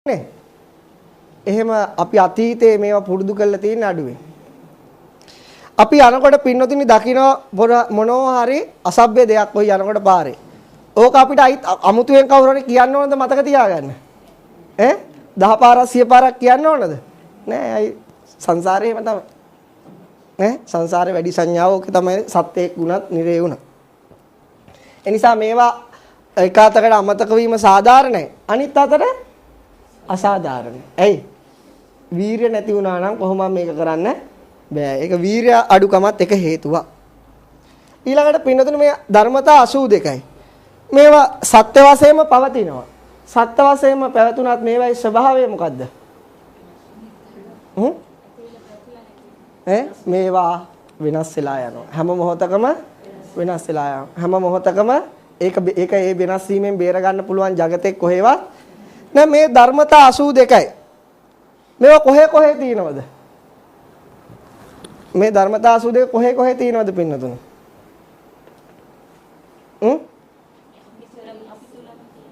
නේ. එහෙම අපි අතීතයේ මේවා පුරුදු කරලා තියෙන අඩුවේ. අපි යනකොට පින්නතුනි දකින්න මොනවා හරි අසභ්‍ය දෙයක් ඔය යනකොට පාරේ. ඕක අපිට අමුතුවෙන් කවුරු හරි කියන්න ඕනද මතක තියාගන්න. 10 පාරක් 100 පාරක් කියන්න ඕනද? නෑ අයි සංසාරේම තමයි. සංසාරේ වැඩි සංඥාව ඕක තමයි සත්‍යයක් වුණත් නිරේ වුණත්. ඒ නිසා මේවා එක අතකට අමතක වීම සාධාරණයි. අනිත් අතට අසාධාරණයි. ඇයි? වීරිය නැති වුණා නම් කොහොමද මේක කරන්න බෑ. ඒක වීරිය අඩුකමත් එක හේතුවක්. ඊළඟට පින්නතුනේ මේ ධර්මතා 82යි. මේවා සත්‍ය වශයෙන්ම පවතිනවා. සත්‍ය වශයෙන්ම පැවතුනත් මේවායි ස්වභාවය මොකද්ද? මේවා වෙනස් වෙලා යනවා. හැම මොහොතකම වෙනස් වෙලා යනවා. හැම මොහොතකම ඒක ඒ වෙනස් වීමෙන් බේර ගන්න පුළුවන් జగතේ කොහෙවත් නෑ. මේ ධර්මතා 82යි. මේවා කොහේ තියෙනවද? මේ ධර්මතා 82 කොහේ තියෙනවද පින්නතුනේ?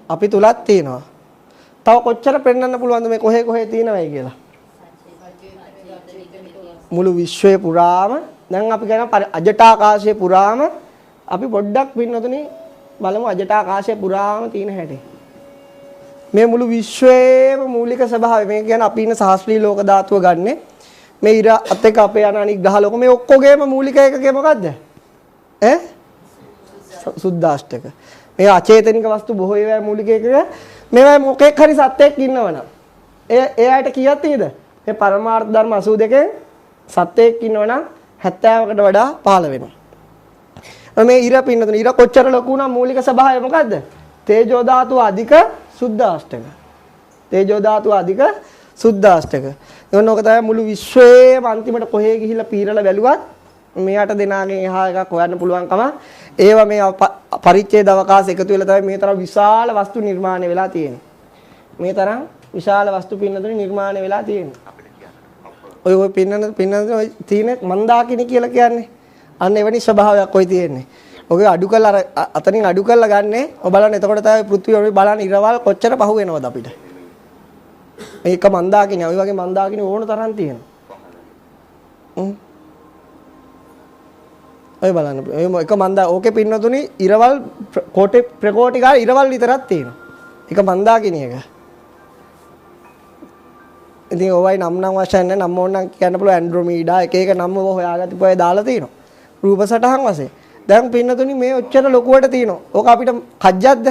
අපි තුලත් තියෙනවා. තව කොච්චර පෙන්වන්න පුළුවන්ද මේ කොහේ තියෙනවයි කියලා? මුළු විශ්වය පුරාම දැන් අපි කියන අජටාකාශය පුරාම අපි පොඩ්ඩක් පින්නතුනේ බලමු අජටාකාශය පුරාම තියෙන හැටි. මේ මුළු විශ්වයේම මූලික ස්වභාවය මේ කියන්නේ අපි ඉන්න සහස්ත්‍රී ලෝක ධාතුව ගන්නෙ මේ ඉර අත් එක්ක අපේ යන අනික් ග්‍රහ ලෝක මේ ඔක්කොගේම මූලික එකකේ මොකද්ද? සුද්දාෂ්ටක. මේ අචේතනික වස්තු බොහෝ ඒවායි මූලික එකක මේවා මොකෙක් හරි සත්‍යයක් ඉන්නවනම් ඒ අයට කීයක් තියෙද? මේ පරමාර්ථ ධර්ම 82කින් සත්‍යයක් ඉන්නවනම් 70කට වඩා 15 වෙනවා. මේ ඉර පින්නතුනේ ඉර කොච්චර ලොකු වුණා මූලික ස්වභාවය මොකද්ද? තේජෝ ධාතුව අධික සුද්දාෂ්ටක. තේජෝ ධාතුව අධික සුද්දාෂ්ටක. එවනෝක තමයි මුළු විශ්වයේම අන්තිමට කොහේ ගිහිල්ලා පීරලා බැලුවත් මෙයාට දෙනාගෙන් එහා එකක් හොයන්න පුළුවන්කම ඒවා මේ පරිච්ඡේද අවකාශ එකතු වෙලා තමයි මේ තරම් විශාල වස්තු නිර්මාණය වෙලා තියෙන්නේ. මේ තරම් විශාල වස්තු පින්නතුනේ නිර්මාණය වෙලා තියෙන්නේ. ඔය පින්නතුනේ ඔය තියෙන මන්දාකිනි කියලා කියන්නේ අන්න එවැනි ස්වභාවයක් ඔය තියෙන්නේ. ඔගේ අඩු කරලා අතනින් අඩු කරලා ගන්නෙ. ඔය බලන්න එතකොට තමයි පෘථිවිය ඔය බලන්න ඉරවල් කොච්චර පහු වෙනවද අපිට. මේක මන්දාකිනි. ඔය වගේ මන්දාකිනි ඕන තරම් තියෙනවා. ඔය බලන්න. ඔය එක මන්දා ඕකේ පින්නතුනි ඉරවල් කෝටි ප්‍රකෝටි ගාන ඉරවල් විතරක් තියෙනවා. එක මන්දාකිනි එක. ඉතින් ඔයයි නම් වශයෙන් නම් ඕනනම් කියන්න පුළුවන් ඇන්ඩ්‍රොමීඩා එක එක නම් හොයාගත්ත පොය දාලා තියෙනවා. රූප සටහන් වශයෙන්. දැන් පින්නතුනි මේ ඔච්චර ලොකුවට තියෙනවා. ඕක අපිට කජ්ජක්ද?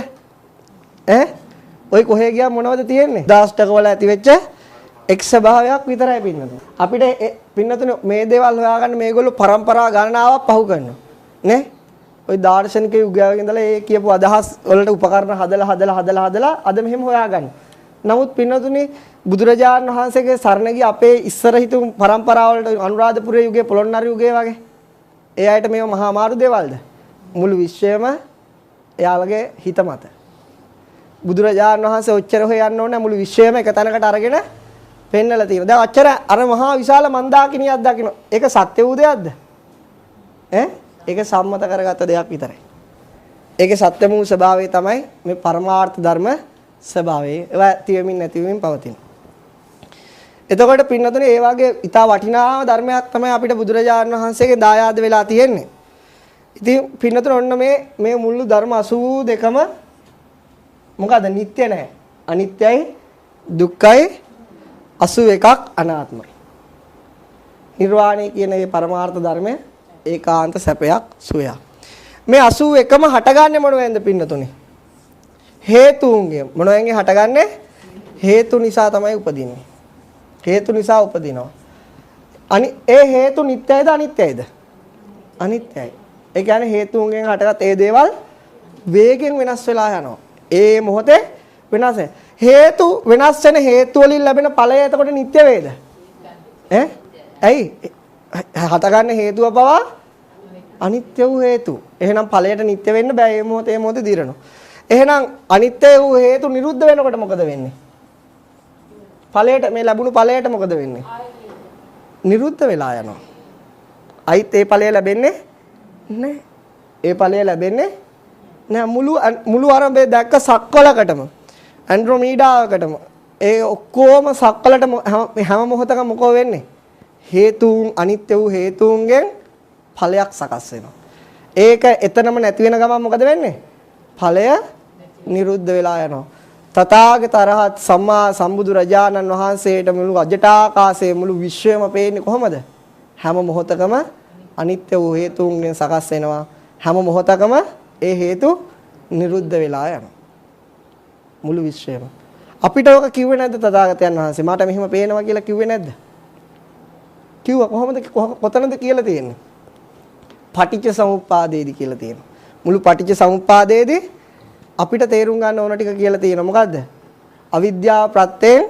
ඔය කොහේ ගියා මොනවද තියෙන්නේ? දාස්ටක වල ඇති වෙච්ච එක් ස්වභාවයක් විතරයි පින්නතුනි. අපිට පින්නතුනි මේ දේවල් හොයාගන්න මේගොල්ලෝ પરම්පරා ගණනාවක් පහු කරනවා. නේ? ඔය දාර්ශනික යුගයක ඉඳලා ඒ කියපු අදහස් වලට උපකරණ හදලා අද මෙහෙම හොයාගන්න. නමුත් පින්නතුනි බුදුරජාණන් වහන්සේගේ සරණ ගිය අපේ ඉස්සර හිටු પરම්පරාවලට අනුරාධපුර යුගයේ පොළොන්නරු යුගයේ වගේ ඒ අයට මේව මහා මාරු දේවල්ද? මුළු විශ්වයම එයාලගේ හිත මත. බුදුරජාණන් වහන්සේ ඔච්චර හොයන්න ඕනේ මුළු විශ්වයම එක තැනකට අරගෙන පෙන්නලා තියෙනවා. දැන් ඔච්චර අර මහා විශාල මන්දාකිනියක් දකින්න. ඒක සත්‍ය වූ දෙයක්ද? ඒක සම්මත කරගත්ත දෙයක් විතරයි. ඒකේ සත්‍ය වූ ස්වභාවය තමයි මේ පරමාර්ථ ධර්ම ස්වභාවය. ඒවා තියෙමින් නැතිවෙමින් පවතින. එතකොට පින්නතුනේ ඒ වගේ ඊටා වටිනා ධර්මයක් තමයි අපිට බුදුරජාණන් වහන්සේගේ දායාද වෙලා තියෙන්නේ. ඉතින් පින්නතුනේ ඔන්න මේ මුළු ධර්ම 82ම මොකද නිට්ටය නැහැ. අනිත්‍යයි, දුක්ඛයි, 81ක් අනාත්මයි. නිර්වාණය කියන මේ පරමාර්ථ ධර්මය ඒකාන්ත සැපයක්, සුවයක්. මේ 81ම හටගන්නේ මොනවෙන්ද පින්නතුනේ? හේතුන්ගෙන්. මොනවෙන්ගෙන් හටගන්නේ? හේතු නිසා තමයි උපදින්නේ. හේතු නිසා උපදිනවා. ඒ හේතු නිට්ටයද අනිත්‍යයිද? අනිත්‍යයි. ඒ කියන්නේ හේතුන්ගෙන් හටගත් ඒ දේවල් වේගෙන් වෙනස් වෙලා යනවා. ඒ මොහොතේ වෙනස් වෙන. හේතු වෙනස් වෙන හේතු වලින් ලැබෙන ඵලය එතකොට නිට්ටය වේද? ඇයි? හටගන්න හේතුව පවා අනිත්‍ය වූ හේතු. එහෙනම් ඵලයට නිට්ටය වෙන්න බෑ. මේ මොහොතේ දිරනවා. එහෙනම් අනිත්‍ය වූ හේතු නිරුද්ධ වෙනකොට මොකද වෙන්නේ? ඵලයට මේ ලැබුණු ඵලයට මොකද වෙන්නේ? නිරුද්ධ වෙලා යනවා. අයිත් ඒ ඵලය ලැබෙන්නේ නැහැ. ඒ ඵලය ලැබෙන්නේ නෑ මුළු ආරම්භයේ දැක්ක සක්වලකටම ඇන්ඩ්‍රොමීඩාවකටම ඒ ඔක්කොම සක්වලට හැම මොහොතකම මොකෝ වෙන්නේ? හේතුන් අනිත්‍ය වූ හේතුන්ගෙන් ඵලයක් සකස් වෙනවා. ඒක එතනම නැති වෙන ගමන් මොකද වෙන්නේ? ඵලය නිරුද්ධ වෙලා යනවා. තථාගත අරහත් සම්මා සම්බුදු රජාණන් වහන්සේට මුළු අජටාකාශයේ මුළු විශ්වයම පේන්නේ කොහොමද? හැම මොහොතකම අනිත්‍ය වූ හේතුන්ගෙන් සකස් වෙනවා. හැම මොහොතකම ඒ හේතු නිරුද්ධ වෙලා යනවා. මුළු විශ්වයම. අපිට ඔක කිව්වේ නැද්ද තථාගතයන් වහන්සේ? මට මෙහෙම පේනවා කියලා කිව්වේ නැද්ද? කිව්වා. කොහොමද කොතනද කියලා තියෙන්නේ? පටිච්ච සමුප්පාදයේදී කියලා තියෙනවා. මුළු පටිච්ච සමුප්පාදයේදී අපිට තේරුම් ගන්න ඕන ටික කියලා තියෙනවා. මොකද්ද? අවිද්‍යාව ප්‍රත්‍යයෙන්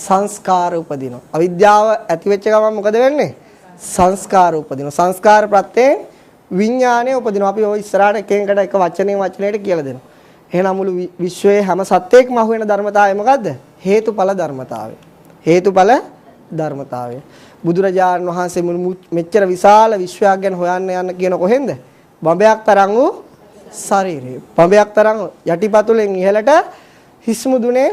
සංස්කාර උපදිනවා. අවිද්‍යාව ඇති වෙච්ච ගමන් මොකද වෙන්නේ? සංස්කාර උපදිනවා. සංස්කාර ප්‍රත්‍යයෙන් විඥානය උපදිනවා. අපි ඔය ඉස්සරහට එකෙන්කට එක වචනයට කියලා දෙනවා. එහෙනම් මුළු විශ්වයේ හැම සත්‍යයකම අහු වෙන ධර්මතාවය මොකද්ද? හේතුඵල ධර්මතාවය. හේතුඵල ධර්මතාවය. බුදුරජාණන් වහන්සේ මෙච්චර විශාල විශ්වයක් ගැන හොයන්න යන්න කියන කොහෙන්ද? බඹයක් තරම් වූ ශරීරය. බඹයක් තරම් යටිපතුලෙන් ඉහළට හිස් මුදුනේ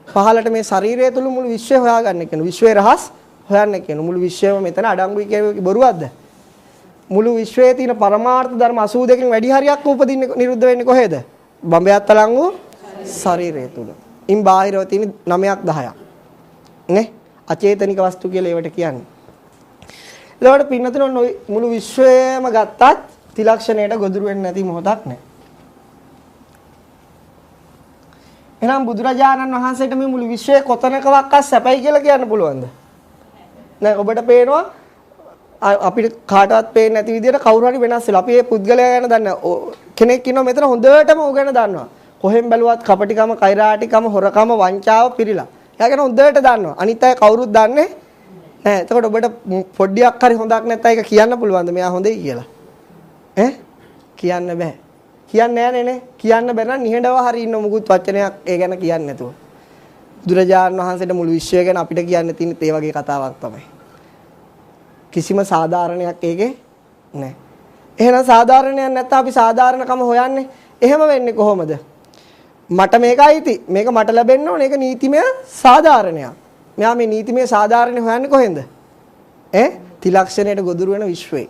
පහළට මේ ශරීරය තුල මුළු විශ්වය හොයාගන්න කියන. විශ්වයේ රහස් හොයන්න කියන. මුළු විශ්වයම මෙතන අඩංගුයි කියවේ බොරුවක්ද? මුළු විශ්වයේ තියෙන පරමාර්ථ ධර්ම 82කින් වැඩි හරියක් උපදින්නේ නිරුද්ධ වෙන්නේ කොහෙද? බඹයක් තරම් වූ ශරීරය තුල. ඉන් බාහිරව තියෙන 9ක් 10ක්. නේ? අචේතනික වස්තු කියලා ඒවට කියන්නේ. ඒකට පින්නතුන මුළු විශ්වයම ගත්තත් ත්‍රිලක්ෂණයට ගොදුරු වෙන්නේ නැති මොහොතක් නැහැ. එහෙනම් බුදුරජාණන් වහන්සේට මේ මුළු විශ්වයේ කොතනකවත් සැපයි කියලා කියන්න පුළුවන්ද? නෑ. ඔබට පේනවා අපිට කාටවත් පේන්නේ නැති විදිහට කවුරු හරි වෙනස් වෙලා. අපි මේ පුද්ගලයා ගැන දන්න කෙනෙක් ඉන්නවා මෙතන හොඳටම ඌ ගැන දන්නවා. කොහෙන් බැලුවත් කපටිකම, කෛරාටිකම, හොරකම, වංචාව පිරීලා. එයා ගැන හොඳට දන්නවා. අනිත් අය කවුරුත් දන්නේ නැහැ. එතකොට ඔබට පොඩ්ඩක් හරි හොඳක් නැත්නම් ඒක කියන්න පුළුවන්ද මෙයා හොඳයි කියලා? කියන්න බෑ. කියන්නේ නැහැ නේ. කියන්න බැර නම් නිහඬව හරි ඉන්න මුකුත් වචනයක් ඒ ගැන කියන්නේ නැතුව. බුදුරජාණන් වහන්සේට මුළු විශ්වය ගැන අපිට කියන්න තියෙන ඒ වගේ කතාවක් තමයි. කිසිම සාධාරණයක් ඒකේ නැහැ. එහෙනම් සාධාරණයක් නැත්නම් අපි සාධාරණකම හොයන්නේ. එහෙම වෙන්නේ කොහොමද? මට මේකයි මේක මට ලැබෙන්න ඕනේ. ඒක නීතිමය සාධාරණයක්. මෙයා මේ නීතිමය සාධාරණේ හොයන්නේ කොහෙන්ද? ත්‍රිලක්ෂණයට ගොදුරු වෙන විශ්වයේ.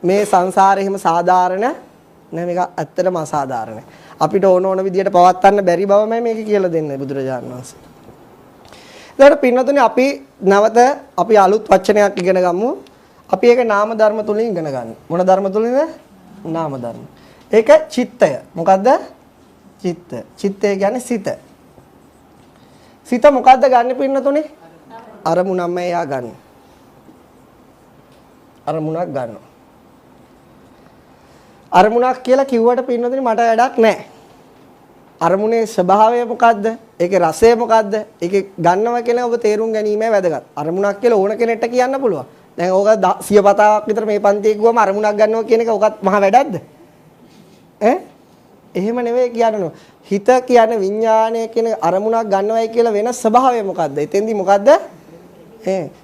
මේ සංසාරේ එහෙම සාධාරණ නෑ. මේක ඇත්තටම අසාධාරණයි. අපිට ඕන විදියට පවත්වන්න බැරි බවමයි මේක කියලා දෙන්නේ බුදුරජාණන් වහන්සේ. ඊට පින්නතුනේ අපි නැවත අපි අලුත් වචනයක් ඉගෙන ගමු. අපි ඒක නාම ධර්ම තුලින් ඉගෙන ගන්න. මොන ධර්ම තුලින්ද? නාම ධර්ම. ඒක චිත්තය. මොකද්ද? චිත්ත. චිත්තය කියන්නේ සිත. සිත මොකද්ද ගන්න පින්නතුනේ? අරමුණක්ම එයා ගන්න. අරමුණක් ගන්නවා. අරමුණක් කියලා කිව්වට පින්නතුනේ මට වැඩක් නැහැ. අරමුණේ ස්වභාවය මොකද්ද? ඒකේ රසය මොකද්ද? ඒකේ ගන්නවා කියලා ඔබ තේරුම් ගැනීමයි වැදගත්. අරමුණක් කියලා ඕන කෙනෙක්ට කියන්න පුළුවන්. දැන් ඕක 100 පතාවක් විතර මේ පන්තියේ ගිහුවම අරමුණක් ගන්නවා කියන එක ඕකත් මහ වැඩක්ද? එහෙම නෙවෙයි කියන්නේ. හිත කියන්නේ විඥානය කියන අරමුණක් ගන්නවයි කියලා වෙන ස්වභාවය මොකද්ද? එතෙන්දී මොකද්ද?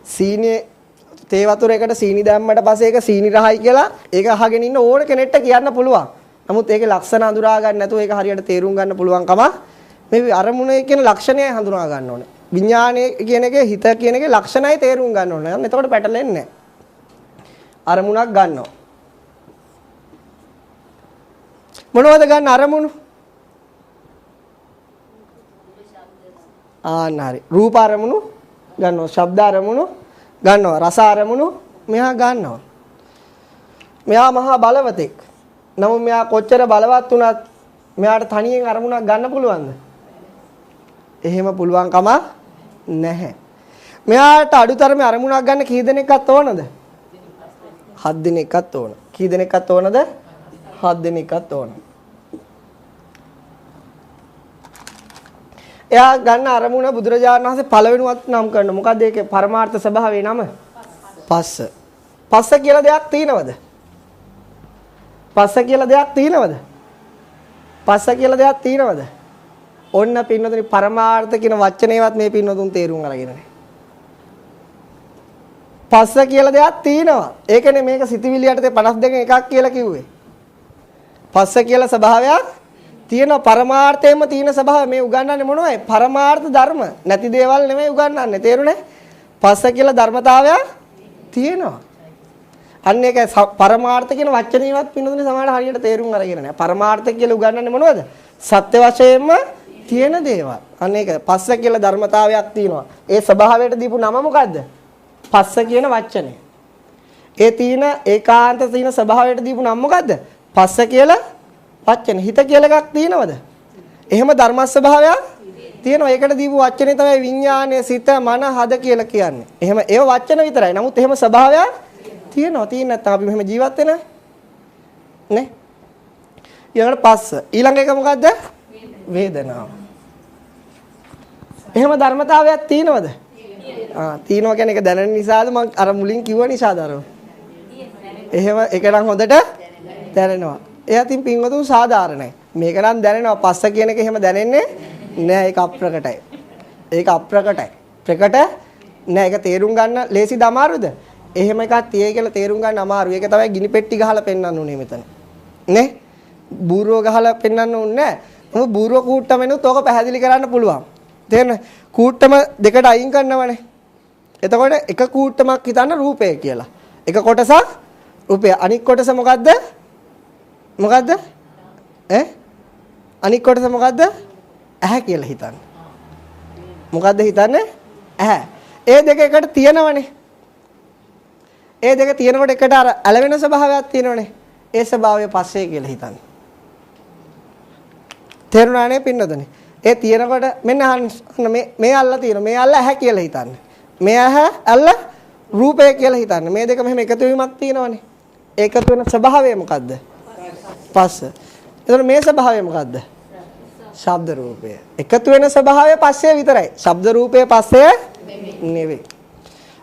සීනියේ තේ වතුරයකට සීනි දැම්මට පස්සේ ඒක සීනි රහයි කියලා ඒක අහගෙන ඉන්න ඕන කෙනෙක්ට කියන්න පුළුවන්. නමුත් ඒකේ ලක්ෂණ අඳුරා ගන්න නැතුව ඒක හරියට තේරුම් ගන්න පුළුවන්කම මේ අරමුණේ කියන ලක්ෂණය හඳුනා ගන්න ඕනේ. විඥානය කියන එකේ හිත කියන එකේ ලක්ෂණයි තේරුම් ගන්න ඕනේ. එතකොට පැටලෙන්නේ නැහැ. අරමුණක් ගන්නවා. මොනවද ගන්න අරමුණු? හරි. රූප අරමුණු ගන්නවා. ශබ්ද අරමුණු ගන්නවා. රස අරමුණු මෙහා ගන්නවා. මෙයා මහා බලවතෙක්. නමුත් මෙයා කොච්චර බලවත් වුණත් මෙයාට තනියෙන් අරමුණක් ගන්න පුළුවන්ද? එහෙම පුළුවන්කම නැහැ. මෙයාට අඩුතරමේ අරමුණක් ගන්න කී දෙනෙක්වත් ඕනද? 7 දෙනෙක්වත් ඕන. කී දෙනෙක්වත් ඕනද? 7 දෙනෙක්වත් ඕන. එයා ගන්න අරමුණ බුදුරජාණන් වහන්සේ පළවෙනුවත් නම් කරනවා. මොකද ඒකේ පරමාර්ථ ස්වභාවයේ නම? පස්ස. පස්ස කියලා දෙයක් තියෙනවද? පස්ස කියලා දෙයක් තියෙනවද? පස්ස කියලා දෙයක් තියෙනවද? ඔන්න පින්නතුනි පරමාර්ථ කියන වචනේවත් මේ පින්නතුන් තේරුම් අරගෙන නැහැ. පස්ස කියලා දෙයක් තියෙනවා. ඒකනේ මේක සිතවිලි යටතේ 52 එකක් කියලා කිව්වේ. පස්ස කියලා ස්වභාවයක් තියෙන පරමාර්ථයෙන්ම තියෙන ස්වභාවය මේ උගන්වන්නේ මොනවයි? පරමාර්ථ ධර්ම. නැති දේවල් නෙමෙයි උගන්වන්නේ. තේරුණේ? පස්ස කියලා ධර්මතාවය තියෙනවා. අන්න ඒක පරමාර්ථ කියන වචනේවත් පින්නතුනේ සමහරවිට හරියට තේරුම් අරගෙන නැහැ. පරමාර්ථ කියලා උගන්වන්නේ මොනවද? සත්‍ය වශයෙන්ම තියෙන දේවල්. අන්න ඒක පස්ස කියලා ධර්මතාවයක් තියෙනවා. ඒ ස්වභාවයට දීපු නම මොකද්ද? පස්ස කියන වචනේ. ඒ තියෙන ඒකාන්ත තියෙන ස්වභාවයට දීපු නම මොකද්ද? පස්ස කියලා වචනේ. හිත කියලා එකක් තියෙනවද? එහෙම ධර්ම ස්වභාවයක් තියෙනවා. ඒකට දීපු වචනේ තමයි විඥානය, සිත, මන, හද කියලා කියන්නේ. එහෙම ඒව වචන විතරයි. නමුත් එහෙම ස්වභාවයක් තියෙනවා. තියෙන නැත්නම් අපි මෙහෙම ජීවත් වෙන නේ? ඊළඟට පස්ස. ඊළඟ එක මොකද්ද? වේදනාව. එහෙම ධර්මතාවයක් තියෙනවද? තියෙනවා කියන්නේ ඒක දැනෙන නිසාද මම අර මුලින් කිව්ව නිසාද අර? එහෙම ඒක නම් හොඳට දැනෙනවා. එයා තින් පින්වතුන් සාධාරණයි. මේක නම් දැනෙනවා. පස්ස කියන එක එහෙම දැනෙන්නේ නෑ. ඒක අප්‍රකටයි. ඒක අප්‍රකටයි. ප්‍රකට නෑ. ඒක තේරුම් ගන්න ලේසිද අමාරුද? එහෙම එකක් තියෙයි කියලා තේරුම් ගන්න අමාරුයි. ඒක තමයි ගිනි පෙට්ටි ගහලා පෙන්වන්න උනේ මෙතන. නේ? බූරුව ගහලා පෙන්වන්න උන්නේ නෑ. මොකද බූරුව කූට්ටමෙනුත් ඕක පැහැදිලි කරන්න පුළුවන්. තේරෙනවද? කූට්ටම දෙකට අයින් කරනවනේ. එතකොට එක කූට්ටමක් හිතන්න රූපය කියලා. එක කොටසක් රූපය. අනිත් කොටස මොකද්ද? මොකද්ද? අනිත් කොටස මොකද්ද? ඇහැ කියලා හිතන්න. මොකද්ද හිතන්නේ? ඇහැ. ඒ දෙක එකට තියෙනවනේ. ඒ දෙක තියෙනකොට එකට අර ඇලවෙන ස්වභාවයක් තියෙනවනේ. ඒ ස්වභාවය පස්සේ කියලා හිතන්න. තේරුණානේ පින්නදනේ? ඒ තියෙනකොට මෙන්න අහන්න මේ අල්ල තියෙන. මේ අල්ල ඇහැ කියලා හිතන්න. මේ ඇහැ අල්ල රූපය කියලා හිතන්න. මේ දෙක මෙහෙම එකතු වීමක් තියෙනවනේ. ඒකතු වෙන ස්වභාවය මොකද්ද? පස්ස. එතකොට මේ ස්වභාවය මොකද්ද? ශබ්ද රූපය. එකතු වෙන ස්වභාවය පස්සේ විතරයි. ශබ්ද රූපය පස්සේ නෙවෙයි.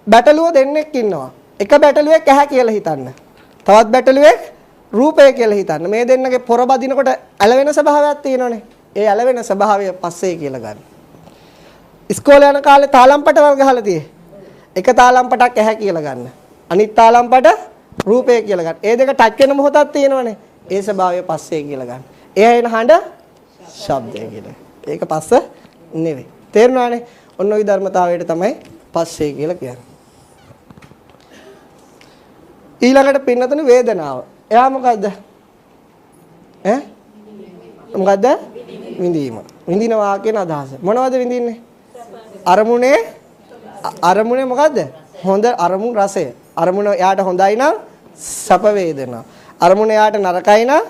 බැටළුව දෙන්නෙක් ඉන්නවා. එක බැටළුවෙක් ඇහැ කියලා හිතන්න. තවත් බැටළුවෙක් රූපය කියලා හිතන්න. මේ දෙන්නගේ පොර බදිනකොට ඇලවෙන ස්වභාවයක් තියෙනවනේ. ඒ ඇලවෙන ස්වභාවය පස්සේ කියලා ගන්න. ඉස්කෝලේ යන කාලේ තාලම්පට වර්ග ගහලා තියෙයි. එක තාලම්පටක් ඇහැ කියලා ගන්න. අනිත් තාලම්පට රූපය කියලා ගන්න. ඒ දෙක ටච් වෙන මොහොතක් තියෙනවනේ. ඒ ස්වභාවය පස්සේ කියලා ගන්න. ඒ එන හඬ ශබ්දය කියලා. ඒක පස්ස නෙවෙයි. තේරුණානේ? ඔන්න ඔය ධර්මතාවයට තමයි පස්සේ කියලා කියන්නේ. ඊළඟට පින්නතුනේ වේදනාව. එයා මොකද්ද? මොකද්ද? විඳීම. විඳිනවා කියන අදහස. මොනවද විඳින්නේ? අරමුණේ මොකද්ද? හොඳ අරමුණු රසය. අරමුණ එයාට හොඳයි නම් සැප වේදනා. අරමුණ එයාට නරකයි නම්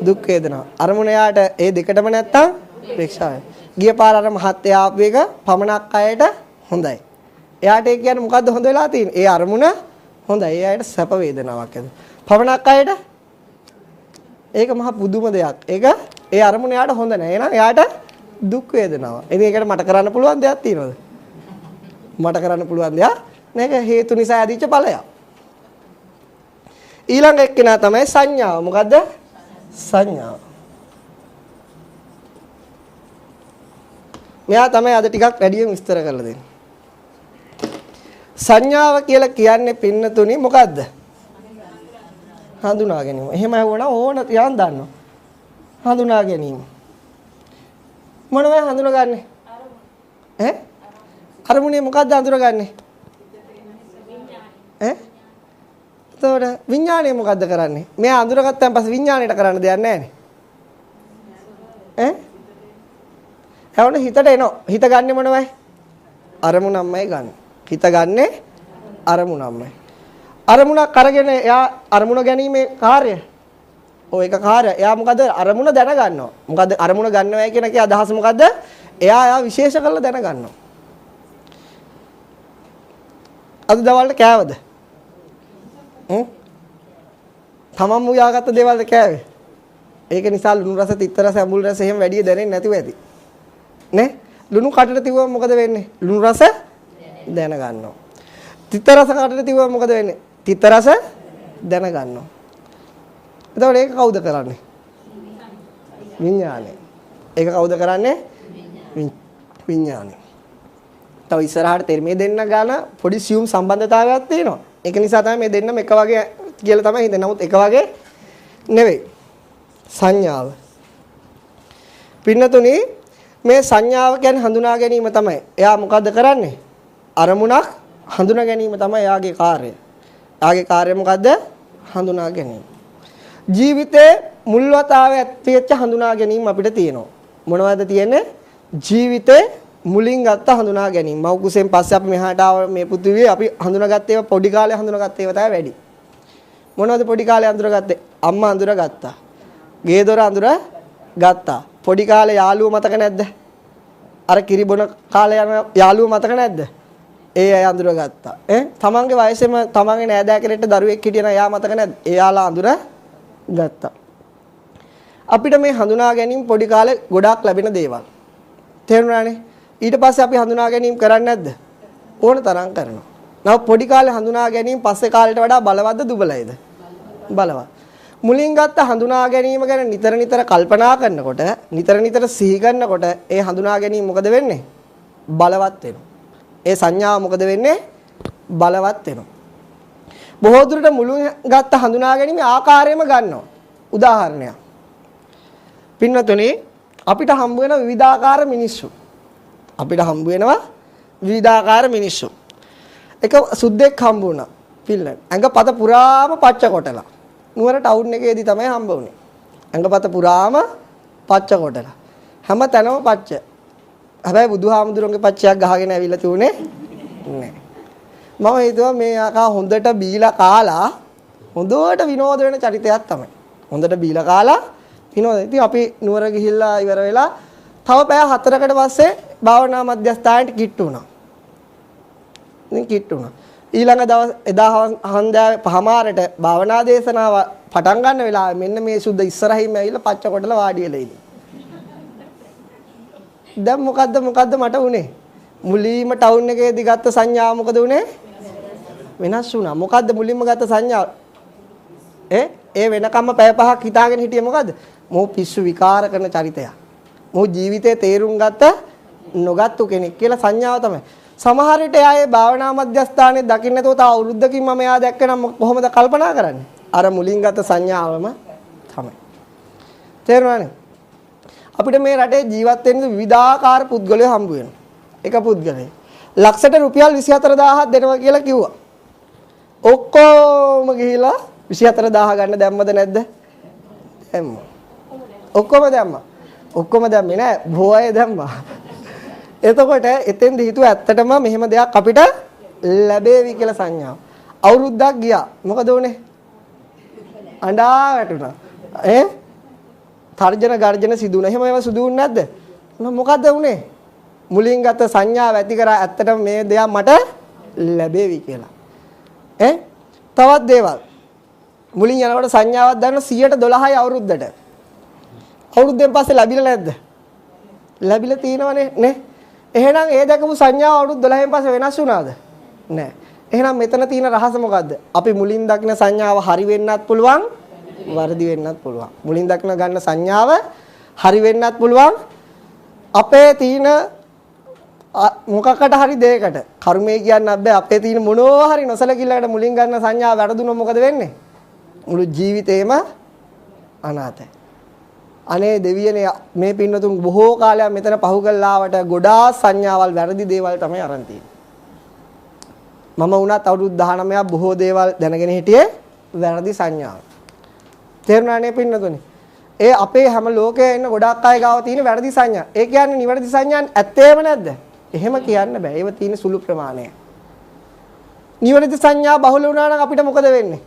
දුක් වේදනා. අරමුණ එයාට ඒ දෙකටම නැත්තම් ප්‍රේක්ෂාවයි. ගිය පාර අර මහත්ය ආපු එක පමණක් අයට හොඳයි. එයාට ඒ කියන්නේ මොකද්ද හොඳ වෙලා තියෙන්නේ? ඒ අරමුණ හොඳයි. ඒ අයට සැප වේදනාවක් ඇති. පමණක් අයට ඒක මහ පුදුම දෙයක්. ඒක ඒ අරමුණ එයාට හොඳ නැහැ. එහෙනම් එයාට දුක් වේදනාවක්. ඉතින් ඒකට මට කරන්න පුළුවන් දෙයක් තියෙනවද? මට කරන්න පුළුවන් දෙයක් මේක හේතු නිසා ඇදිච්ච ඵලයක්. ඊළඟ එක්කෙනා තමයි සංඥාව. මොකද්ද? සංඥාව. මෙයා තමයි අද ටිකක් වැඩියෙන් විස්තර කරලා දෙන්නේ. සංඥාව කියලා කියන්නේ පින්නතුනි මොකද්ද? හඳුනා ගැනීම. එහෙම වුණා ඕන තියන් දන්නවා. හඳුනා ගැනීම. මොනවද හඳුනාගන්නේ? අරමුණේ මොකද්ද හඳුනාගන්නේ? එතකොට විඥාණය මොකද්ද කරන්නේ? මෙයා අඳුරගත්තන් පස්සේ විඥාණයට කරන්න දෙයක් නැහැ නේ. එවන හිතට එනවා. හිත ගන්නෙ මොනවයි? අරමුණක්මයි ගන්න. හිත ගන්නෙ අරමුණක්මයි. අරමුණක් අරගෙන එයා අරමුණ ගැනීමේ කාර්යය. ඔය එක කාර්යය. එයා මොකද අරමුණ දැනගන්නවා. මොකද අරමුණ ගන්නවයි කියන එකේ අදහස මොකද්ද? එයා විශේෂ කරලා දැනගන්නවා. අද දවල්ට කෑවද? තමන් මුයාගත්ත දේවල්ද කෑවේ? ඒක නිසා ලුණු රස, තිත්ත රස, අඹුල් රස එහෙම වැඩි දැනෙන්නේ නැතිව ඇති. නේ? ලුණු කටට තිබුවම මොකද වෙන්නේ? ලුණු රස දැනගන්නවා. තිත්ත රස කටට තිබුවම මොකද වෙන්නේ? තිත්ත රස දැනගන්නවා. එතකොට ඒක කවුද කරන්නේ? විඥානය. ඒක කවුද කරන්නේ? විඥානය. තව ඉස්සරහට මේ දෙන්න ගාන පොඩි සියුම් සම්බන්ධතාවයක් තියෙනවා. ඒක නිසා තමයි මේ දෙන්නම එක වගේ කියලා තමයි හිතන්නේ. නමුත් එක වගේ නෙවෙයි. සංඥාව. පින්නතුනි මේ සංඥාව කියන්නේ හඳුනා ගැනීම තමයි. එයා මොකද්ද කරන්නේ? අරමුණක් හඳුනා ගැනීම තමයි එයාගේ කාර්යය. එයාගේ කාර්යය මොකද්ද? හඳුනා ගැනීම. ජීවිතේ මුල්වතාවේ ඇතිවෙච්ච හඳුනා ගැනීම අපිට තියෙනවා. මොනවද තියෙන්නේ? ජීවිතේ මුලින් ගත්ත හඳුනා ගැනීම. මව් කුසෙන් පස්සේ අපි මෙහාට ආව මේ පෘථිවියේ අපි හඳුනාගත්තේ ඒවා පොඩි කාලේ හඳුනාගත්තේ ඒවා තමයි වැඩි. මොනවද පොඩි කාලේ හඳුනාගත්තේ? අම්මා හඳුනාගත්තා. ගේ දොර හඳුනාගත්තා. පොඩි කාලේ යාළුවෝ මතක නැද්ද? අර කිරිබොන කාලේ යන යාළුවෝ මතක නැද්ද? ඒ අය හඳුනාගත්තා. තමන්ගේ වයසේම තමන්ගේ නෑදෑ කෙනෙක්ට දරුවෙක් හිටියනම් එයා මතක නැද්ද? එයාලා හඳුනාගත්තා. අපිට මේ හඳුනා ගැනීම පොඩි කාලේ ගොඩාක් ලැබෙන දේවල්. තේරුණානේ? ඊට පස්සේ අපි හඳුනා ගැනීම කරන්නේ නැද්ද? ඕන තරම් කරනවා. නමුත් පොඩි කාලේ හඳුනා ගැනීම පස්සේ කාලේට වඩා බලවත්ද දුබලයිද? බලවත්. මුලින් ගත්ත හඳුනා ගැනීම ගැන නිතර නිතර කල්පනා කරනකොට, නිතර සිහි කරනකොට ඒ හඳුනා ගැනීම මොකද වෙන්නේ? බලවත් වෙනවා. ඒ සංඥාව මොකද වෙන්නේ? බලවත් වෙනවා. බොහෝ දුරට මුලින් ගත්ත හඳුනා ගැනීම ආකාරයෙන්ම ගන්නවා. උදාහරණයක්. පින්වතුනි අපිට හම්බ වෙන විවිධාකාර මිනිස්සු. අපිට හම්බ වෙනවා විවිධාකාර මිනිස්සු. එක සුද්දෙක් හම්බ වුණා. පිල්ලන්. ඇඟපත පුරාම පච්ච කොටලා. නුවර ටවුන් එකේදී තමයි හම්බ වුනේ. ඇඟපත පුරාම පච්ච කොටලා. හැම තැනම පච්ච. හැබැයි බුදුහාමුදුරන්ගේ පච්චයක් ගහගෙන ඇවිල්ලා තියුනේ නැහැ. මම හිතුවා මේ ආකා හොඳට බීලා කාලා හොඳට විනෝද වෙන චරිතයක් තමයි. හොඳට බීලා කාලා විනෝද. ඉතින් අපි නුවර ගිහිල්ලා ඉවර වෙලා තව පැය 4කට පස්සේ භාවනා මධ්‍යස්ථානයට කිට්ටු වුණා. ඉතින් කිට්ටු වුණා. ඊළඟ දවස් එදා හන්දෑවේ පහමාරට භාවනා දේශනාව පටන් ගන්න වෙලාවේ මෙන්න මේ සුද්ධ ඉස්සරහින්ම ඇවිල්ලා පච්ච කොටලා වාඩි වෙලා ඉන්නේ. දැන් මොකද්ද මට උනේ? මුලින්ම ටවුන් එකේදී ගත්ත සංඥාව මොකද උනේ? වෙනස් වුණා. මොකද්ද මුලින්ම ගත්ත සංඥාව? ඒ වෙනකම්ම පැය 5ක් හිතාගෙන හිටියේ මොකද්ද? මොහු පිස්සු විකාර කරන චරිතයක්. මොහු ජීවිතේ තේරුම් ගත්ත නොගත්තු කෙනෙක් කියලා සංඥාව තමයි. සමහර විට එයාගේ භාවනා මධ්‍යස්ථානයේ දකින්න නැතුව තව අවුරුද්දකින් මම එයා දැක්කනම් කොහොමද කල්පනා කරන්නේ? අර මුලින් ගත්ත සංඥාවම තමයි. තේරුණානේ? අපිට මේ රටේ ජීවත් වෙන්න විවිධාකාර පුද්ගලයෝ හම්බ වෙනවා. එක පුද්ගලයෙක් ලක්ෂයට රුපියල් 24000ක් දෙනවා කියලා කිව්වා. ඔක්කොම ගිහිලා 24000 ගන්න දැම්මද නැද්ද? දැම්මා. ඔක්කොම දැම්මේ නෑ. බොය දැම්මා. එතකොට එතෙන්ද හිතුවා ඇත්තටම මෙහෙම දෙයක් අපිට ලැබේවි කියලා සංඥාව. අවුරුද්දක් ගියා. මොකද උනේ? අඬා වැටුණා. තර්ජන ගර්ජන සිදු වුණා. එහෙම ඒවා සිදු වුනේ නැද්ද? මොකද්ද උනේ? මුලින් ගත සංඥාව ඇති කරා ඇත්තටම මේ දෙයක් මට ලැබේවි කියලා. තවත් දේවල්. මුලින් යනකොට සංඥාවක් දාන්න 112යි අවුරුද්දට. අවුරුද්දෙන් පස්සේ ලැබිලා නැද්ද? ලැබිලා තියෙනවනේ නේ. එහෙනම් ඒ දැකපු සංඥාව අවුරුදු 12න් පස්සේ වෙනස් වුණාද? නෑ. එහෙනම් මෙතන තියෙන රහස මොකද්ද? අපි මුලින් දකින සංඥාව හරි වෙන්නත් පුළුවන්, වර්ධි වෙන්නත් පුළුවන්. මුලින් දකින ගන්න සංඥාව හරි වෙන්නත් පුළුවන්. අපේ තියෙන මොකකට හරි දෙයකට කර්මය කියන්න බෑ. අපේ තියෙන මොනවා හරි නොසලකිල්ලකට මුලින් ගන්න සංඥාව වැරදුනොත් මොකද වෙන්නේ? මුළු ජීවිතේම අනාථයි. අනේ දෙවියනේ මේ පින්නතුන් බොහෝ කාලයක් මෙතන පහු කළාවට ගොඩාක් සංඥාවල් වැරදි දේවල් තමයි අරන් තියෙන්නේ. මම වුණත් අවුරුදු 19ක් බොහෝ දේවල් දැනගෙන හිටියේ වැරදි සංඥාව. තේරුණානේ පින්නතුනේ? ඒ අපේ හැම ලෝකයේ ඉන්න ගොඩාක් අය ගාව තියෙන වැරදි සංඥා. ඒ කියන්නේ නිවැරදි සංඥා ඇත්තේම නැද්ද? එහෙම කියන්න බෑ. ඒව තියෙන සුළු ප්‍රමාණයක්. නිවැරදි සංඥා බහුල වුණා නම් අපිට මොකද වෙන්නේ?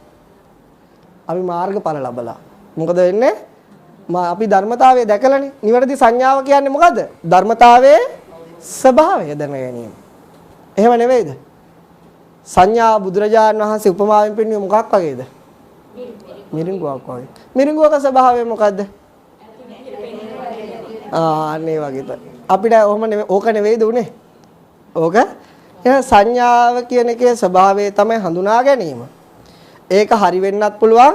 අපි මාර්ගඵල ලබලා. මොකද වෙන්නේ? අපි ධර්මතාවය දැකලානේ. නිවැරදි සංඥාව කියන්නේ මොකද්ද? ධර්මතාවයේ ස්වභාවය දැන ගැනීම. එහෙම නෙවෙයිද? සංඥා බුදුරජාණන් වහන්සේ උපමාවෙන් පෙන්වුවේ මොකක් වගේද? මිරිඟුවක් වගේ. මිරිඟුවක ස්වභාවය මොකද්ද? අනේ වගේ තමයි. අපිට ඕක නෙවෙයිද උනේ? ඕක එහෙනම් සංඥාව කියන එකේ ස්වභාවය තමයි හඳුනා ගැනීම. ඒක හරි වෙන්නත් පුළුවන්,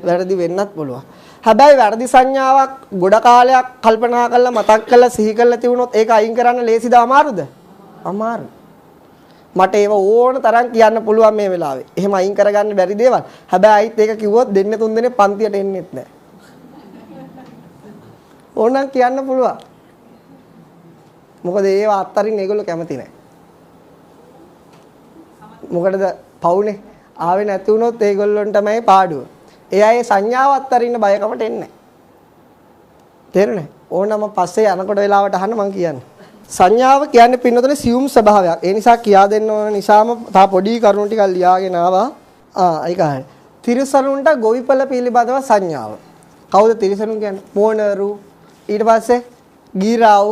වැරදි වෙන්නත් පුළුවන්. හැබැයි වැරදි සංඥාවක් ගොඩ කාලයක් කල්පනා කරලා මතක් කරලා සිහි කරලා තියුණොත් ඒක අයින් කරන්න ලේසිද අමාරුද? අමාරුයි. මට ඒව ඕන තරම් කියන්න පුළුවන් මේ වෙලාවේ. එහෙම අයින් කරගන්න බැරි දේවල්. හැබැයි අයිත් ඒක කිව්වොත් දෙන්න තුන් දෙනේ පන්තියට එන්නෙත් නැහැ. ඕනනම් කියන්න පුළුවන්. මොකද ඒව අත්තරින් ඒගොල්ලෝ කැමති නැහැ. මොකටද පවුනේ ආවේ නැති වුණොත් ඒගොල්ලොන්ට තමයි පාඩුව. එයා ඒ සංඥාව අත්තරින්න බයකමට එන්නේ නැහැ. තේරුණේ? ඕනම පස්සේ යනකොට වෙලාවට අහන්න මං කියන්නේ. සංඥාව කියන්නේ පින්නතනේ සියුම් ස්වභාවයක්. ඒ නිසා කියා දෙන්න ඕන නිසාම තා පොඩි කරුණු ටිකක් ලියාගෙන ආවා. ඒක හරියි. තිරිසනුන්ට ගොවිපළ පිළිබඳව සංඥාව. කවුද තිරිසනුන් කියන්නේ? මෝනරු ඊට පස්සේ ගීරාව්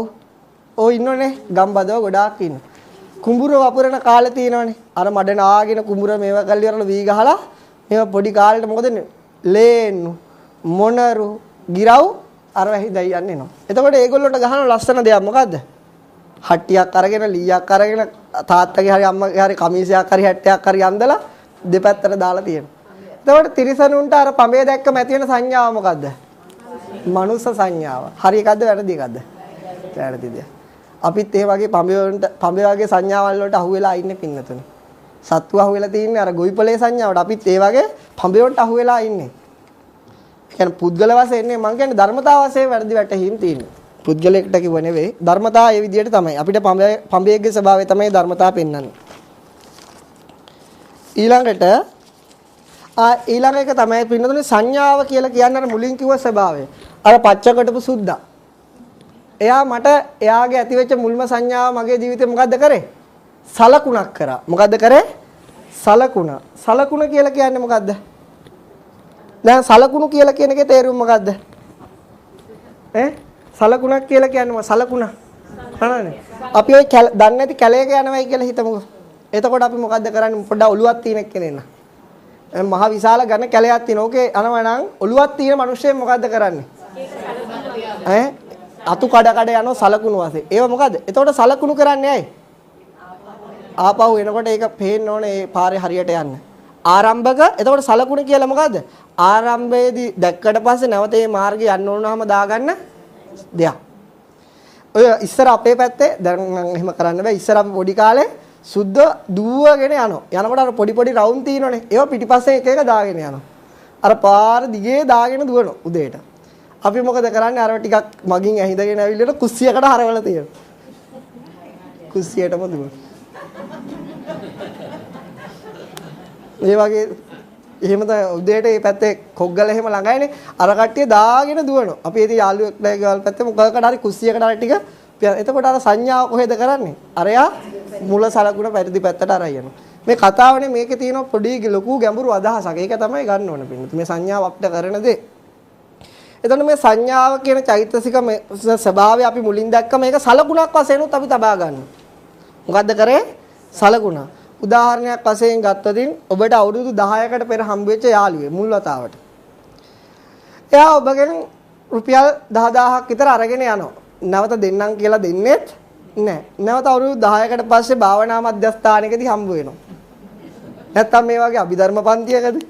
ඔය ඉන්නෝනේ ගම්බදව ගොඩාක් ඉන්න. කුඹුර වපුරන කාලේ තියෙනවනේ. අර මඩ නාගෙන කුඹුර මේවා කල්ලි වරලා වී ගහලා මේවා පොඩි කාලේට මොකද ලේන්නු මොනරු ගිරව් අර වැහිදයි යන්නේ නෝ. එතකොට ඒගොල්ලොන්ට ගහන ලස්සන දෙයක් මොකද්ද? හට්ටියක් අරගෙන ලීයක් අරගෙන තාත්තගේ හරි අම්මගේ හරි කමීසයක් හරි හැට්ටයක් හරි අඳලා දෙපැත්තට දාලා තියෙනවා. එතකොට තිරිසනුන්ට අර පඹේ දැක්කම ඇති වෙන සංඥාව මොකද්ද? මනුස්ස සංඥාව. හරි එකක්ද වැරදි එකක්ද? වැරදි දෙයක්. අපිත් ඒ වගේ පඹේ වගේ සංඥාවල් වලට අහු වෙලා ඉන්නේ පින්නතුනේ. සත්තු අහු වෙලා තින්නේ අර ගොවිපලේ සංඥාවට. අපිත් ඒ වගේ පඹේ වලට අහු වෙලා ඉන්නේ. ඒ කියන්නේ පුද්ගල වශයෙන් නේ මං කියන්නේ ධර්මතාව වශයෙන් වැරදි වැටහීම් තියෙන්නේ. පුද්ගලයකට කිව්ව නෙවෙයි. ධර්මතාව ඒ විදිහට තමයි. අපිට පඹේගේ ස්වභාවය තමයි ධර්මතාව පෙන්වන්නේ. ඊළඟට ඊළඟ එක තමයි පින්නතුනේ සංඥාව කියලා කියන්නේ අර මුලින් කිව්ව ස්වභාවය. අර පච්චකටපු සුද්දා. එයා මට එයාගේ ඇතිවෙච්ච මුල්ම සංඥාව මගේ ජීවිතේ මොකද්ද කරේ? සලකුණක් කරා. මොකද්ද කරේ? සලකුණ. සලකුණ කියලා කියන්නේ මොකද්ද? දැන් සලකුණු කියලා කියන එකේ තේරුම මොකද්ද? සලකුණක් කියලා කියන්නේ සලකුණ. හරනේ. අපි ඔය දන්නේ නැති කැලේක යනවයි කියලා හිතමුකෝ. එතකොට අපි මොකද්ද කරන්නේ? පොඩ්ඩක් ඔලුවක් තියෙන කෙනෙක් න ะ. මහ විශාල ඝන කැලයක් තියෙන. ඕකේ යනවා නම් ඔලුවක් තියෙන මිනිස්සෙක් මොකද්ද කරන්නේ? අතු කඩ කඩ යනවා සලකුණු වශයෙන්. ඒව මොකද්ද? එතකොට සලකුණු කරන්නේ ඇයි? ආපහු එනකොට ඒක පේන්න ඕනේ ඒ පාරේ හරියට යන්න. ආරම්භක එතකොට සලකුණ කියලා මොකද්ද? ආරම්භයේදී දැක්කට පස්සේ නැවත මේ මාර්ගය යන්න ඕනම දාගන්න දෙයක්. ඔය ඉස්සර අපේ පැත්තේ දැන් මම එහෙම කරන්න බෑ. ඉස්සර අපි පොඩි කාලේ සුද්ධ දුවගෙන යනවා. යනකොට අර පොඩි පොඩි රවුම් තියෙනවනේ. ඒවා පිටිපස්සේ එක එක දාගෙන යනවා. අර පාර දිගේ දාගෙන දුවනවා උදේට. අපි මොකද කරන්නේ? අර ටිකක් මගින් ඇහිඳගෙන ඇවිල්ලා කුස්සියකට හරවලා තියෙනවා. කුස්සියටම දුවන. මේ වගේ එහෙම තමයි උදේට මේ පැත්තේ කොග්ගල එහෙම ළඟයිනේ. අර කට්ටිය දාගෙන දුවනවා. අපි ඉතින් යාළුවෙක්ලා ගෙවල් පැත්තේ මොකකට හරි කුස්සියකට හරි ටික. එතකොට අර සංඥාව කොහෙද කරන්නේ? අරයා මුල සලකුණ පරිදි පැත්තට අරයි යනවා. මේ කතාවනේ මේකේ තියෙන පොඩි ලොකු ගැඹුරු අදහසක්. ඒක තමයි ගන්න ඕන පින්නත්. මේ සංඥාව අපිට කරන දේ. එතකොට මේ සංඥාව කියන චෛතසික ස්වභාවය අපි මුලින් දැක්ක මේක සලකුණක් වශයෙන් උත් අපි තබා ගන්නවා. මොකද්ද කරේ? සලකුණ. උදාහරණයක් වශයෙන් ගත්තොතින් ඔබට අවුරුදු 10කට පෙර හම්බ වෙච්ච යාළුවෙක් මුල් වතාවට. එයා ඔබගෙන් රුපියල් 10000ක් විතර අරගෙන යනවා. නැවත දෙන්නම් කියලා දෙන්නෙත් නැහැ. නැවත අවුරුදු 10කට පස්සේ භාවනා මධ්‍යස්ථානයකදී හම්බ වෙනවා. නැත්තම් මේ වගේ අභිධර්ම පන්තියකදී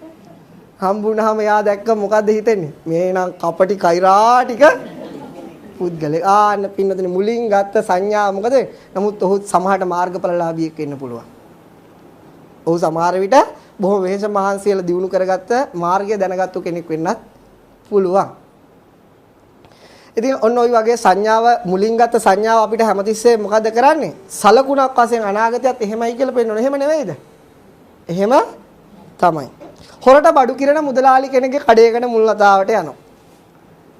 හම්බුනහම එයා දැක්ක මොකද්ද හිතෙන්නේ? මේ නම් කපටි කෛරා ටික පුද්ගලෙක්. ආන්න පින්නතනේ මුලින් ගත්ත සංඥා මොකද? නමුත් ඔහු සමහරට මාර්ගඵලලාභියෙක් වෙන්න පුළුවන්. ඔහු සමහර විට බොහෝ වෙහෙස මහන්සියල දිනු කරගත්ත මාර්ගය දැනගත්තු කෙනෙක් වෙන්නත් පුළුවන්. ඉතින් ඔන්න ඔය වගේ සංඥාව මුලින් ගත්ත සංඥාව අපිට හැමතිස්සේ මොකද කරන්නේ? සලකුණක් වශයෙන් අනාගතයත් එහෙමයි කියලා පෙන්වනවා. එහෙම නෙවෙයිද? එහෙම තමයි. හොරට බඩු කිරන මුදලාලි කෙනෙක්ගේ කඩේකට මුල් වතාවට යනවා.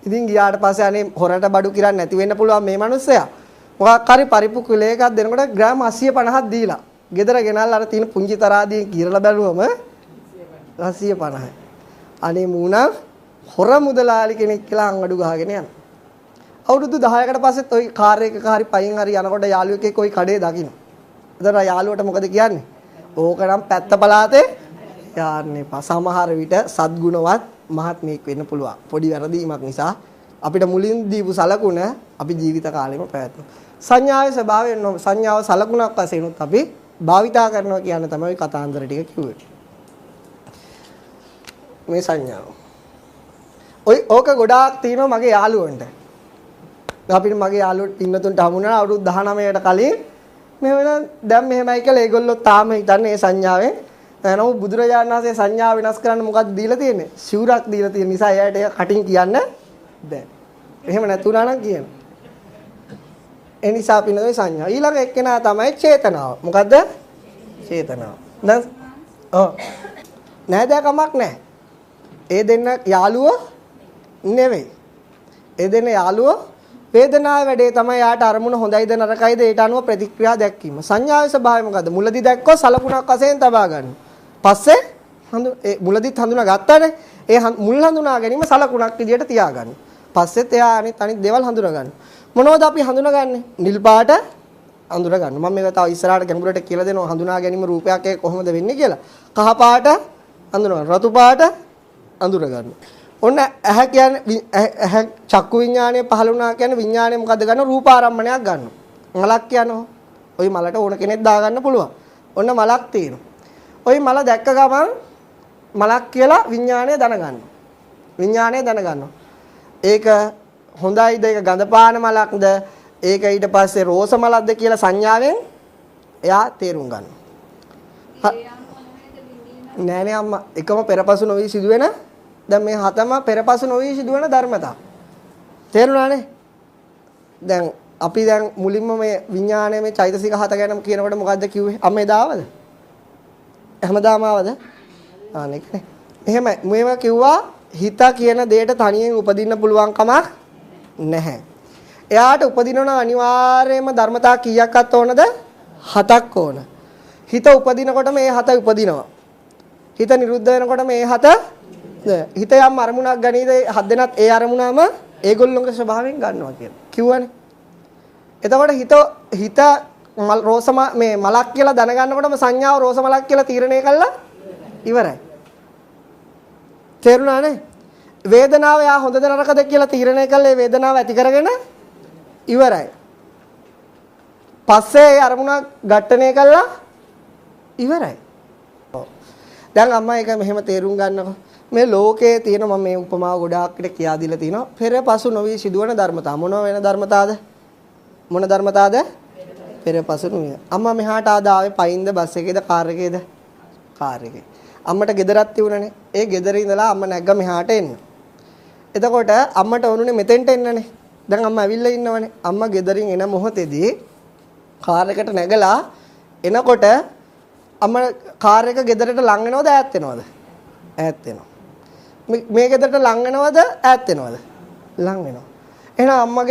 ඉතින් ගියාට පස්සේ අනේ හොරට බඩු කිරන්න නැති වෙන්න පුළුවන් මේ මිනිස්සයා. මොකක් හරි පරිප්පු කිලෝ එකක් දෙනකොට ග්‍රෑම් 850ක් දීලා. ගෙදර ගෙනල්ලා අර තියෙන පුංචි තරාදියෙන් කිරලා බැලුවම 850යි. අනේ මූණා හොර මුදලාලි කෙනෙක් කියලා අංගඩු ගහගෙන යනවා. අවුරුදු 10කට පස්සෙත් ওই කාර් එකක හරි පයින් හරි යනකොට යාළුවෙක් ওই කඩේ දකින්න. එතන යාළුවට මොකද කියන්නේ? ඕක නම් පැත්ත පළාතේ යන්නේ පා. සමහර විට සද්ගුණවත් මහත්මයෙක් වෙන්න පුළුවන්. පොඩි වැරදීමක් නිසා අපිට මුලින් දීපු සලකුණ අපි ජීවිත කාලෙම පැවැත්වෙනවා. සංඥාවේ ස්වභාවය සංඥාව සලකුණක් වශයෙන් උත් අපි භාවිතා කරනවා කියන තමයි කතාන්දර ටික කිව්වේ. මේ සංඥාව. ඕක ගොඩාක් තියෙනවා මගේ යාළුවන්ට. අපිට මගේ යාළුවෝ පින්නතුන්ට හමුුණා අවුරුදු 19කට කලින් මේ වෙන දැන් මෙහෙමයි කියලා ඒගොල්ලෝ තාම හිතන්නේ මේ සංඥාවෙන්. නමුත් බුදුරජාණන් වහන්සේ සංඥාව වෙනස් කරන්න මොකක්ද දීලා තියෙන්නේ? සිවුරක් දීලා තියෙන නිසා එයාට ඒක කටින් කියන්න බෑ. එහෙම නැතුණා නම් කියන. ඒ නිසා පින්නතුනේ සංඥා. ඊළඟ එක්කෙනා තමයි චේතනාව. මොකද්ද? චේතනාව. දැන් නෑදෑකමක් නැහැ. ඒ දෙන්න යාළුවෝ නෙවෙයි. ඒ දෙන්න යාළුවෝ වේදනාවේ වැඩේ තමයි යාට අරමුණ හොඳයිද නරකයිද ඒට අනුව ප්‍රතික්‍රියා දැක්වීම. සංඥාවේ ස්වභාවය මොකද්ද? මුලදී දැක්කොත් සලකුණක් වශයෙන් තබා ගන්න. පස්සේ මුලදීත් හඳුනා ගත්තානේ. ඒ මුල් හඳුනා ගැනීම සලකුණක් විදියට තියාගන්න. පස්සෙත් එයා අනිත් දේවල් හඳුනා ගන්න. මොනවද අපි හඳුනාගන්නේ? නිල් පාට අඳුර ගන්න. මම මේක තව ඉස්සරහට ගැඹුරට කියලා දෙනවා හඳුනා ගැනීම රූපයක් කොහොමද වෙන්නේ කියලා. කහ පාට අඳුර ගන්න. රතු පාට අඳුර ගන්න. ඔන්න ඇහැ කියන්නේ ඇහැ චක්කු විඥානය පහළ වුණා කියන්නේ විඥානය මොකද්ද ගන්න? රූපාරම්මණයක් ගන්නවා. මලක් කියනවා. ওই මලට ඕන කෙනෙක් දාගන්න පුළුවන්. ඔන්න මලක් තියෙනවා. ওই මල දැක්ක ගමන් මලක් කියලා විඥානය දැනගන්නවා. විඥානය දැනගන්නවා. ඒක හොඳයිද ඒක ගඳ පාන මලක්ද ඒක ඊට පස්සේ රෝස මලක්ද කියලා සංඥාවෙන් එයා තේරුම් ගන්නවා. නෑනේ අම්මා එකම පෙරපසු නොවි සිදුවෙන දැන් මේ හතම පෙරපසු නොවි සිදුවෙන ධර්මතා. තේරුණානේ? දැන් අපි දැන් මුලින්ම මේ විඥානයේ මේ චෛතසික හත ගැන කියනකොට මොකද්ද කිව්වේ? අම්මේ දාවද? හැමදාම ආවද? අනේකනේ. එහෙමයි. මේවා කිව්වා හිත කියන දෙයට තනියෙන් උපදින්න පුළුවන් කමක් නැහැ. එයාට උපදිනවන අනිවාර්යයෙන්ම ධර්මතා කීයක්වත් ඕනද? 7ක් ඕන. හිත උපදිනකොට මේ 7 උපදිනවා. හිත නිරුද්ධ වෙනකොට මේ 7 හිත යම් අරමුණක් ගනීද 7 දෙනාත් ඒ අරමුණම ඒගොල්ලෝගේ ස්වභාවයෙන් ගන්නවා කියලා. කිව්වනේ. එතකොට හිත රෝස මේ මලක් කියලා දැනගන්නකොටම සංඥාව රෝස මලක් කියලා තීරණය කළා ඉවරයි. තේරුණානේ? වේදනාව යා හොඳද නරකද කියලා තීරණය කළේ වේදනාව ඇති කරගෙන ඉවරයි. පස්සේ ඒ අරමුණ ඝට්ටණය කළා ඉවරයි. දැන් අම්මා එක මෙහෙම තේරුම් ගන්නකො මේ ලෝකයේ තියෙන මම මේ උපමාව ගොඩාක් විට කියා දීලා තිනවා පෙරපසු නොවි සිදුවන ධර්මතා. මොන වෙන ධර්මතාවද? මොන ධර්මතාවද? පෙරපසු නොවි. අම්මා මෙහාට ආවේ පයින්ද බස් එකේද කාර් එකේද? කාර් එකේ. අම්මට ගෙදරක් තිබුණනේ. ඒ ගෙදර ඉඳලා අම්මා නැග්ග මෙහාට එන්න. එතකොට අම්මට ඕනුනේ මෙතෙන්ට එන්නනේ. දැන් අම්මා ඇවිල්ලා ඉන්නවනේ. අම්මා ගෙදරින් එන මොහොතේදී කාර් එකට නැගලා එනකොට අම්මා කාර් එක ගෙදරට ලං වෙනවද ඈත් වෙනවද? ඈත් වෙනවා. මේ ගෙදරට ලං වෙනවද ඈත් වෙනවද? ලං වෙනවා. එහෙනම් අම්මගේ